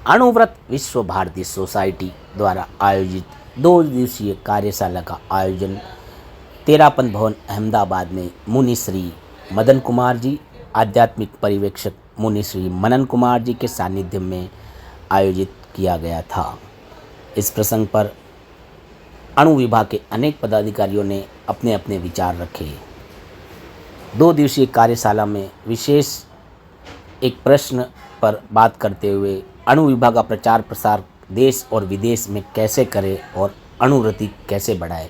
अणुव्रत विश्व भारती सोसाइटी द्वारा आयोजित 2 दिवसीय कार्यशाला का आयोजन तेरापन भवन अहमदाबाद में मुनि श्री मदन कुमार जी, आध्यात्मिक पर्यवेक्षक मुनि श्री मनन कुमार जी के सानिध्य में आयोजित किया गया था। इस प्रसंग पर अणु विभाग के अनेक पदाधिकारियों ने अपने अपने विचार रखे। 2 दिवसीय कार्यशाला में विशेष एक प्रश्न पर बात करते हुए अणु विभाग का प्रचार प्रसार देश और विदेश में कैसे करें और अणुवृत्ति कैसे बढ़ाए,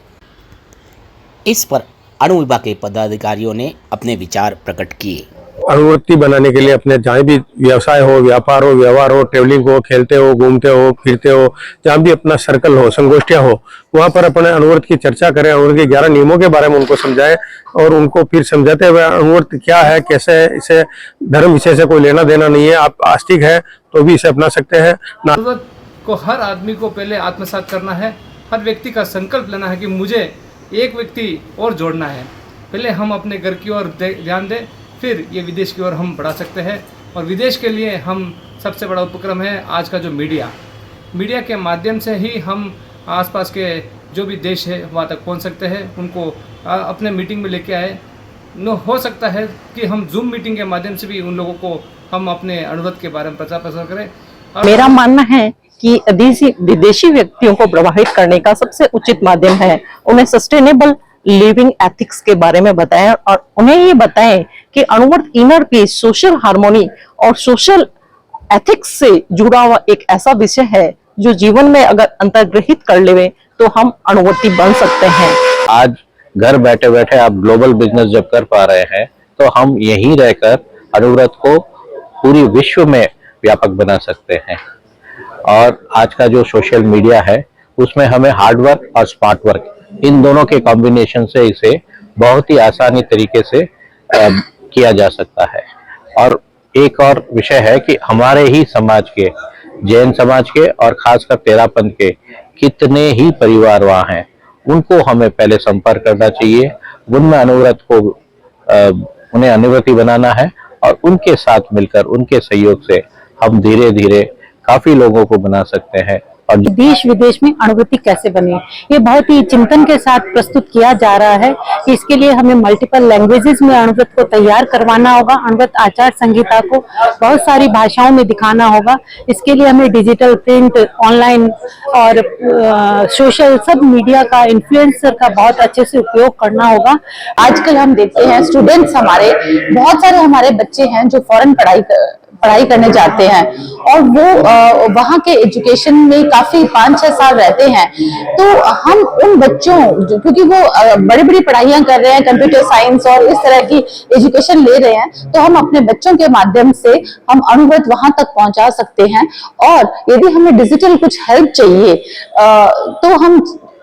इस पर अणु विभाग के पदाधिकारियों ने अपने विचार प्रकट किए। अणुवृत्ति बनाने के लिए अपने जहाँ भी व्यवसाय हो, व्यापार हो, व्यवहार हो, ट्रेवलिंग हो, खेलते हो, घूमते हो, फिरते हो, जहाँ भी अपना सर्कल हो, संगोष्ठियाँ हो, वहाँ पर अपने अणुवृत्ति की चर्चा करें, अणुवृत्ति के 11 नियमों के बारे में उनको समझाएं और उनको फिर समझाते हुए अणुवृत्ति क्या है, कैसे, इसे धर्म विषय से कोई लेना देना नहीं है, आप आस्तिक है तो भी इसे अपना सकते हैं। अणुवृत्ति को हर आदमी को पहले आत्मसात करना है। हर व्यक्ति का संकल्प लेना है कि मुझे एक व्यक्ति और जोड़ना है। पहले हम अपने घर की ओर ध्यान दें, फिर ये विदेश की ओर हम बढ़ा सकते हैं। और विदेश के लिए हम सबसे बड़ा उपक्रम है आज का जो मीडिया के माध्यम से ही हम आसपास के जो भी देश है वहाँ तक पहुँच सकते हैं, उनको अपने मीटिंग में लेके आए। हो सकता है कि हम जूम मीटिंग के माध्यम से भी उन लोगों को हम अपने अणुवृत्ति के बारे में प्रचार प्रसार करें। मेरा मानना है कि विदेशी व्यक्तियों को प्रभावित करने का सबसे उचित माध्यम है उन्हें सस्टेनेबल लिविंग एथिक्स के बारे में बताएं और उन्हें ये बताएं कि अणुवृत्ति इनर पीस, सोशल हार्मोनी और सोशल एथिक्स से जुड़ा हुआ एक ऐसा विषय है जो जीवन में अगर अंतर्ग्रहित कर लेवे तो हम अणुवृत्ति बन सकते हैं। आज घर बैठे बैठे आप ग्लोबल बिजनेस जब कर पा रहे हैं तो हम यहीं रहकर अणुवृत्ति को पूरी विश्व में व्यापक बना सकते हैं। और आज का जो सोशल मीडिया है उसमें हमें हार्ड वर्क और स्मार्ट वर्क इन दोनों के कॉम्बिनेशन से इसे बहुत ही आसानी तरीके से किया जा सकता है। और एक और विषय है कि हमारे ही समाज के, जैन समाज के और खासकर तेरापंथ के कितने ही परिवार वहाँ हैं, उनको हमें पहले संपर्क करना चाहिए, उनमें अणुव्रत को उन्हें अणुव्रती बनाना है और उनके साथ मिलकर उनके सहयोग से हम धीरे धीरे काफी लोगों को बना सकते हैं। और देश विदेश में अणुवृत्ति कैसे बने, ये बहुत ही चिंतन के साथ प्रस्तुत किया जा रहा है कि इसके लिए हमें मल्टीपल लैंग्वेजेस में अणुवृत्ति को तैयार करवाना होगा। अणुवृत्ति आचार संहिता को बहुत सारी भाषाओं में दिखाना होगा। इसके लिए हमें डिजिटल, प्रिंट, ऑनलाइन और सोशल सब मीडिया का, इन्फ्लुएंसर का बहुत अच्छे से उपयोग करना होगा। आजकल हम देखते हैं स्टूडेंट्स, हमारे बहुत सारे हमारे बच्चे हैं जो फॉरेन पढ़ाई करने जाते हैं और वो वहाँ के एजुकेशन में काफी 5-6 साल रहते हैं। तो हम उन बच्चों, क्योंकि वो बड़ी बड़ी पढ़ाइयाँ कर रहे हैं, कंप्यूटर साइंस और इस तरह की एजुकेशन ले रहे हैं, तो हम अपने बच्चों के माध्यम से हम अणुवृत्ति वहां तक पहुंचा सकते हैं। और यदि हमें डिजिटल कुछ हेल्प चाहिए तो हम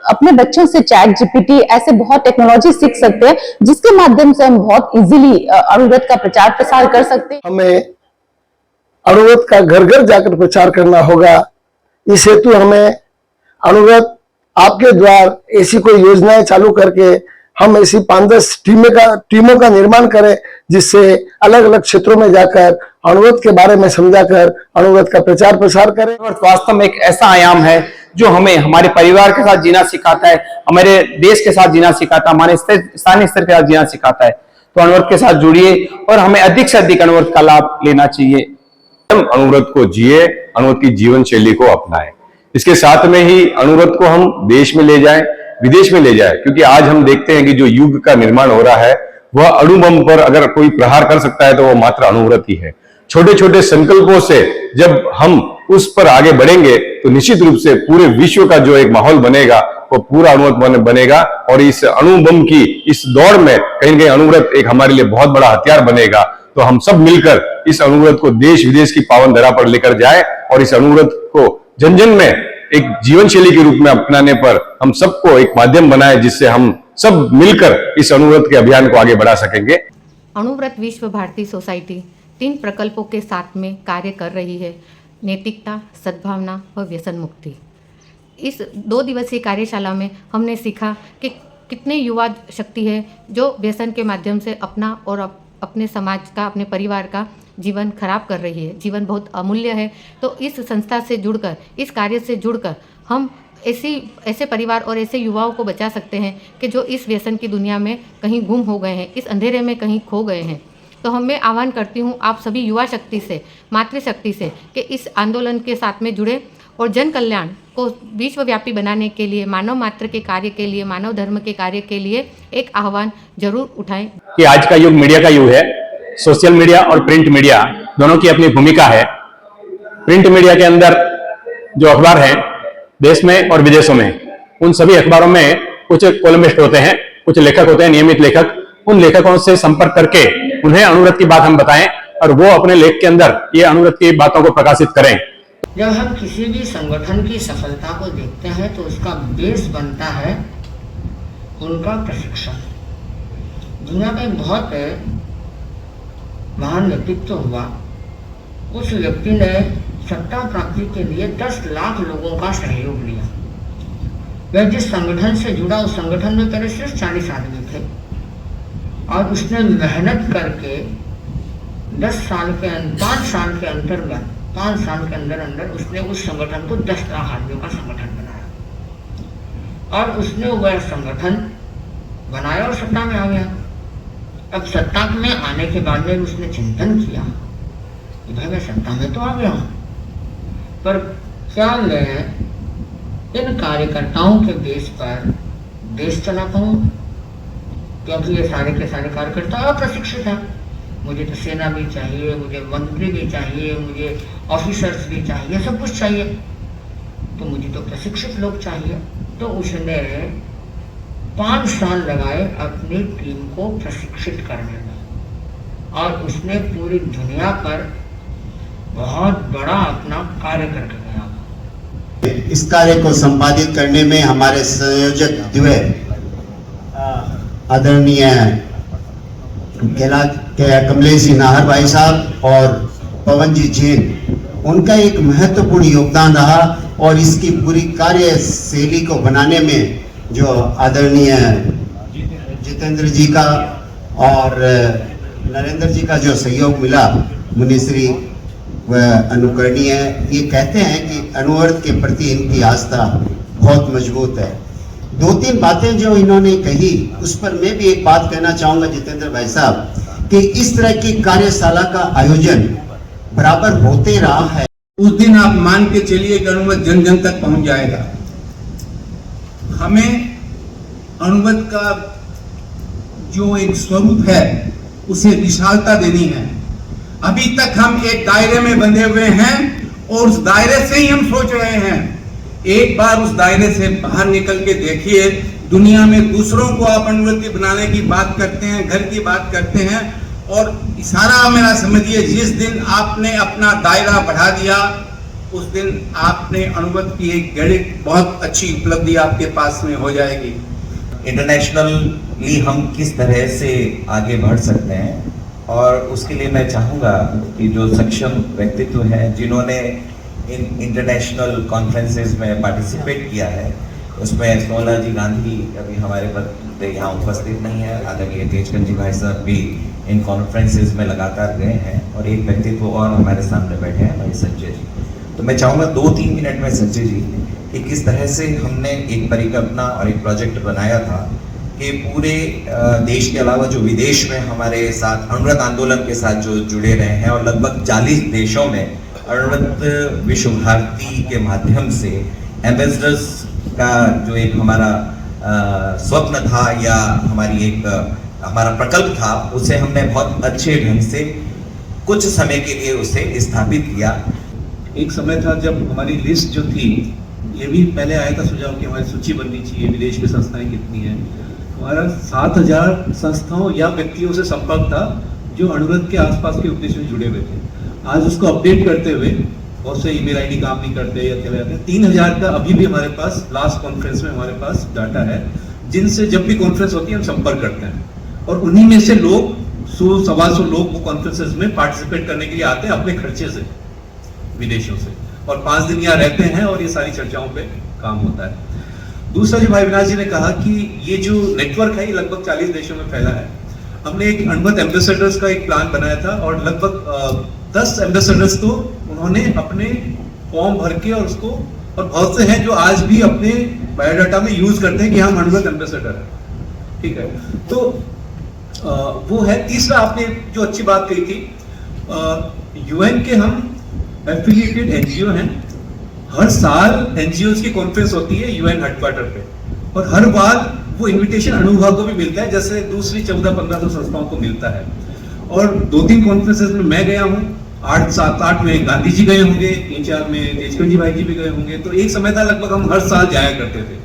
अपने बच्चों से चैट जीपीटी ऐसे बहुत टेक्नोलॉजी सीख सकते हैं, जिसके माध्यम से हम बहुत इजीली अणुवृत्ति का प्रचार प्रसार कर सकते हैं। हमें अणुवृत्ति का घर घर जाकर प्रचार करना होगा। इस हेतु हमें अणुवृत्ति आपके द्वार ऐसी कोई योजनाएं चालू करके हम ऐसी 5-10 टीमों का निर्माण करें, जिससे अलग अलग क्षेत्रों में जाकर अणुवृत्ति के बारे में समझाकर अणुवृत्ति का प्रचार प्रसार करें। वास्तव में एक ऐसा आयाम है जो हमें हमारे परिवार के साथ जीना सिखाता है, हमारे देश के साथ जीना सिखाता है, हमारे स्थानीय स्तर के साथ जीना सिखाता है। तो अणुवृत्ति के साथ जुड़िए और हमें अधिक से अधिक अणुवृत्ति का लाभ लेना चाहिए। हम अणुव्रत को जिए, अणुव्रत की जीवन शैली को अपनाएं। इसके साथ में ही अणुव्रत को हम देश में ले जाएं, विदेश में ले जाएं, क्योंकि आज हम देखते हैं कि जो युग का निर्माण हो रहा है वह अणुबम पर अगर कोई प्रहार कर सकता है तो वह मात्र अणुव्रत ही है। छोटे छोटे संकल्पों से जब हम उस पर आगे बढ़ेंगे तो निश्चित रूप से पूरे विश्व का जो एक माहौल बनेगा वो पूरा अणुव्रत बनेगा। और इस अणुबम की इस दौड़ में कहीं न कहीं अणुव्रत एक हमारे लिए बहुत बड़ा हथियार बनेगा। तो हम सब मिलकर इस अणुव्रत को देश विदेश की पावन धरा पर लेकर जाएं और इस अणुव्रत को जन जन में एक जीवन शैली के रूप में अपनाने पर हम सबको एक माध्यम बनाए, जिससे हम सब मिलकर इस अणुव्रत के अभियान को आगे बढ़ा सकेंगे। अणुव्रत विश्व भारती सोसाइटी 3 प्रकल्पों के साथ में कार्य कर रही है: नैतिकता, सद्भावना और व्यसन मुक्ति। इस 2 दिवसीय कार्यशाला में हमने सीखा कि कितने युवा शक्ति है जो व्यसन के माध्यम से अपना और अपने समाज का, अपने परिवार का जीवन खराब कर रही है। जीवन बहुत अमूल्य है। तो इस संस्था से जुड़कर, इस कार्य से जुड़कर हम ऐसे परिवार और ऐसे युवाओं को बचा सकते हैं कि जो इस व्यसन की दुनिया में कहीं गुम हो गए हैं, इस अंधेरे में कहीं खो गए हैं। तो मैं आह्वान करती हूँ आप सभी युवा शक्ति से, मातृशक्ति से, कि इस आंदोलन के साथ में जुड़े और जन कल्याण को विश्वव्यापी बनाने के लिए, मानव मात्र के कार्य के लिए, मानव धर्म के कार्य के लिए एक आह्वान जरूर उठाएं। कि आज का युग मीडिया का युग है। सोशल मीडिया और प्रिंट मीडिया दोनों की अपनी भूमिका है। प्रिंट मीडिया के अंदर जो अखबार हैं देश में और विदेशों में, उन सभी अखबारों में कुछ कॉलमिस्ट होते हैं, कुछ लेखक होते हैं, नियमित लेखक। उन लेखकों से संपर्क करके उन्हें अणुव्रत की बात हम बताएं और वो अपने लेख के अंदर ये अणुव्रत की बातों को प्रकाशित करें। जब हम किसी भी संगठन की सफलता को देखते हैं तो उसका बेस बनता है उनका प्रशिक्षण। दुनिया का एक बहुत महान व्यक्तित्व हुआ। उस व्यक्ति ने सत्ता प्राप्ति के लिए 10 लाख लोगों का सहयोग लिया। वह जिस संगठन से जुड़ा, उस संगठन में पहले सिर्फ 40 आदमी थे और उसने मेहनत करके 5 साल के अंदर उसने उस संगठन को 10 लाख आदमियों का संगठन बनाया और उसने वह संगठन बनाया और सत्ता में आ गया। अब सत्ता में आने के बाद में उसने चिंतन किया कि भाई मैं सत्ता में तो आ गया हूँ, पर क्या मैं इन कार्यकर्ताओं के बेस पर देश चला पाऊँ? क्योंकि ये सारे के सारे कार्यकर्ता अप्रशिक्षित हैं। मुझे तो सेना भी चाहिए, मुझे मंत्री भी चाहिए, मुझे ऑफिसर्स भी चाहिए, सब कुछ चाहिए, तो मुझे तो प्रशिक्षित लोग चाहिए। तो उसने 5 साल लगाए अपनी टीम को प्रशिक्षित करने में और उसने पूरी दुनिया पर बहुत बड़ा अपना कार्य करके गया। इस कार्य को संपादित करने में हमारे संयोजक द्वय आदरणीय कमलेश जी नाहर भाई साहब और पवन जी जैन, उनका एक महत्वपूर्ण योगदान रहा और इसकी पूरी कार्यशैली को बनाने में जो आदरणीय जितेंद्र जी का और नरेंद्र जी का जो सहयोग मिला, मुनिश्री, वह अनुकरणीय है। ये कहते हैं कि अणुव्रत के प्रति इनकी आस्था बहुत मजबूत है। 2-3 बातें जो इन्होंने कही उस पर मैं भी एक बात कहना चाहूंगा जितेंद्र भाई साहब, कि इस तरह की कार्यशाला का आयोजन बराबर होते रहा है। उस दिन आप मान के चलिए कि अणुव्रत जन जन तक पहुंच जाएगा। हमें अणुव्रत का जो एक स्वरूप है उसे विशालता देनी है। अभी तक हम एक दायरे में बंधे हुए हैं और उस दायरे से ही हम सोच रहे हैं। एक बार उस दायरे से बाहर निकल के देखिए। दुनिया में दूसरों को आप अणुव्रत बनाने की बात करते हैं, घर की बात करते हैं, और इशारा मेरा समझिए, जिस दिन आपने अपना दायरा बढ़ा दिया उस दिन आपने अणुव्रत की एक बहुत अच्छी उपलब्धि आपके पास में हो जाएगी। इंटरनेशनली हम किस तरह से आगे बढ़ सकते हैं, और उसके लिए मैं चाहूँगा कि जो सक्षम व्यक्तित्व हैं जिन्होंने इन इंटरनेशनल कॉन्फ्रेंसेस में पार्टिसिपेट किया है, उसमें सोहला जी गांधी अभी हमारे पर यहाँ उपस्थित नहीं है, आदरणीय तेजकन जी भाई साहब भी इन कॉन्फ्रेंसेस में लगातार गए हैं, और एक व्यक्तित्व और हमारे सामने बैठे हैं भाई संजय जी। तो मैं चाहूँगा 2-3 मिनट में संजय जी कि किस तरह से हमने एक परिकल्पना और एक प्रोजेक्ट बनाया था कि पूरे देश के अलावा जो विदेश में हमारे साथ अणुव्रत आंदोलन के साथ जो जुड़े रहे हैं, और लगभग 40 देशों में अणुव्रत विश्व भारती के माध्यम से एम्बेसडर्स का जो एक हमारा स्वप्न था या हमारा प्रकल्प था, उसे हमने बहुत अच्छे ढंग से कुछ समय के लिए उसे स्थापित किया। एक समय था जब हमारी लिस्ट जो थी, ये भी पहले आया था सुझाव कि हमारी सूची बननी चाहिए, विदेश की संस्थाएं कितनी हैं। हमारा 7000 संस्थाओं या व्यक्तियों से संपर्क था जो अणुव्रत के आसपास के उद्देश्य में जुड़े हुए थे। आज उसको अपडेट करते हुए बहुत से ईमेल आईडी काम नहीं करते या चले जाते हैं। 3000 का अभी भी हमारे पास लास्ट कॉन्फ्रेंस में हमारे पास डाटा है, जिनसे जब भी कॉन्फ्रेंस होती है हम संपर्क करते हैं, और उन्हीं में से लोग 100-125 लोग वो कॉन्फ्रेंसेस में पार्टिसिपेट करने के लिए आते हैं अपने खर्चे से विदेशों से, और 5 दिन यहाँ रहते हैं और ये सारी चर्चाओं पे काम होता है। दूसरा जो भाई विनाश जी ने कहा कि ये जो नेटवर्क है ये लगभग 40 देशों में फैला है। हमने एक अनुभव एम्बेसडर्स का एक प्लान बनाया था और लगभग 10 एम्बेसडर्स तो उन्होंने अपने फॉर्म भर के और उसको, और बहुत से हैं जो आज भी अपने बायोडाटा में यूज करते हैं कि हम अनुभव एम्बेसडर हैं। ठीक है, तो वो है। तीसरा आपने जो अच्छी बात कही थी, यूएन के हम एफिलिएटेड एनजीओ हैं। हर साल एनजीओ की कॉन्फ्रेंस होती है यूएन हेडक्वार्टर पे, और हर बार वो इनविटेशन अनुभव को भी मिलता है जैसे दूसरी 1400-1500 संस्थाओं को मिलता है। और 2-3 कॉन्फ्रेंसेस में मैं गया हूँ, 8-7-8 में गांधी जी गए होंगे, 3-4 में देशकन जी भाई जी भी गए होंगे। तो एक समय था लगभग हम हर साल जाया करते थे।